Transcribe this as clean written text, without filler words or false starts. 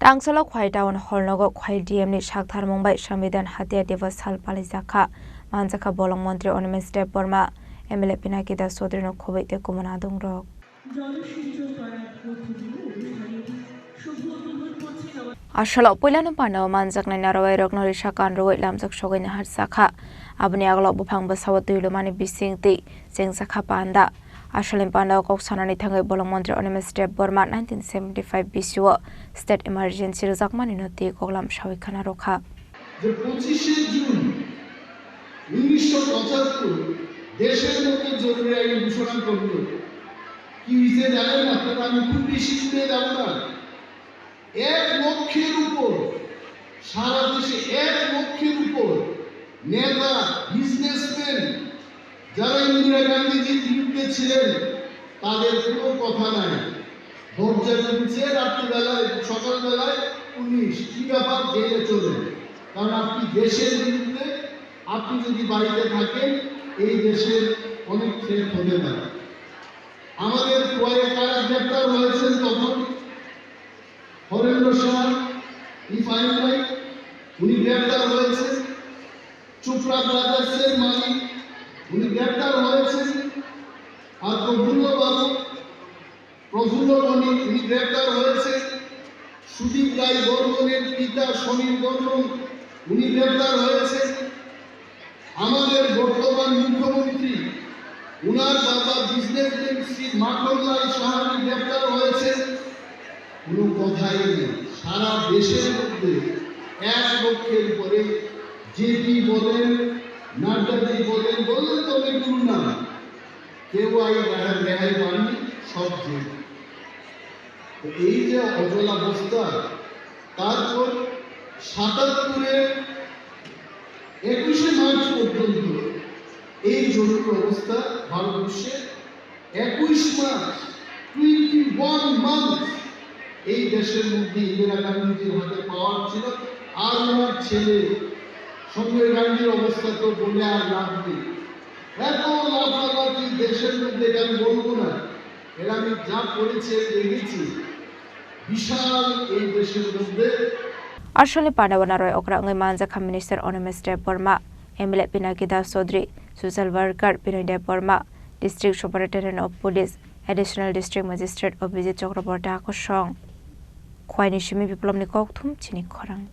Tangsalo Khowai town hall Nogo Khowai DM ni Saktharmungbai Sambidhan Hatya Diwas hal Palaijakha Manjaka bolong Montri Ornament Step Borma MLA Pinaki da Sodri no Khowai te kumana dungrok Ashalok Pulano Pano Manjak na Narawai Rognori Shakan Rowit Lamjak Shogin Hatsakha Abni Aglok Bupang Basawatu Lumani Bisingti Sing Sakha Panda Ashalim Panda Kok Sanani Tangai Bolong Montri Ornament Step Borma 1975 BCO State Emergency Zakman Inoti Koklam Shawikana Rokha যে 25 June 1975 দেশের মধ্যে জরুরি আইন ঘোষণা করল কি হইছে জানেন আপনারা আমি খুব বেশি দূরে যাব না 1 লক্ষের উপর সারা দেশে 1 লক্ষের উপর নেতা বিজনেসম্যান যারা ইন্দিরা গান্ধীজির বিরুদ্ধে ছিলেন তাদের কোনো কথা নাই দরজা খুলছে রাত্রিবেলায় সকালবেলায় পুলিশ কি ব্যাপার জেলে চলে কারণ আপনি দেশের বিরুদ্ধে আপনি যদি বাড়িতে থাকেন এই দেশের অনেক থ্রেট হতে পারে আমাদের কয়েক কারা গ্রেপ্তার হয়েছেন তখন হরেন্দ্র সাহা ইফাইনাই উনি গ্রেপ্তার হয়েছেন চোপড়া ব্রাদার্সের মালিক উনি গ্রেপ্তার হয়েছেন আর প্রফুল্ল বণিক উনি গ্রেপ্তার হয়েছেন সুদীপ রায় বর্মনের পিতা সমীর বর্মন উনি গ্রেপ্তার হয়েছেন আমাদের বর্তমান মুখ্যমন্ত্রী উনার বাবা বিজনেসম্যান শ্রী মাখনলাল সাহানি গ্রেপ্তার হয়েছেন কোনো কথাই নেই সারা দেশের মধ্যে 1 লক্ষের উপরে জেপি বলেন নাড্ডাজি বলেন তো অনেকগুলো নাম কেউ রেহাই পাননি সব জেল এই যে অচল অবস্থা তারপর 77-এর 21শে মার্চ পর্যন্ত এই জরুরি অবস্থা ভারতবর্ষে 21 মার্চ 21 মান্থ এই দেশের মধ্যে ইন্দিরা গান্ধীজির হাতে পাওয়ার ছিল আর ওনার ছেলে সঞ্জয় গান্ধীর অবস্থা তো বলে আর লাভ নেই এত লাফালাফি দেশের মধ্যে আমি বলবো না এরা আমি যা করেছে দেখেছি বিশাল এই দেশের মধ্যে Ashalin Panda Wanaroy Okrang Manjaka Minister Ornament Step Borma MLA Pinaki da Sodri Social Worker Pinade Borma District Superintendent of Police Additional District Magistrate of Visit Chokraborda Khorang Khowai ni Shimi Biplom ni Kok Thum Chini Khorang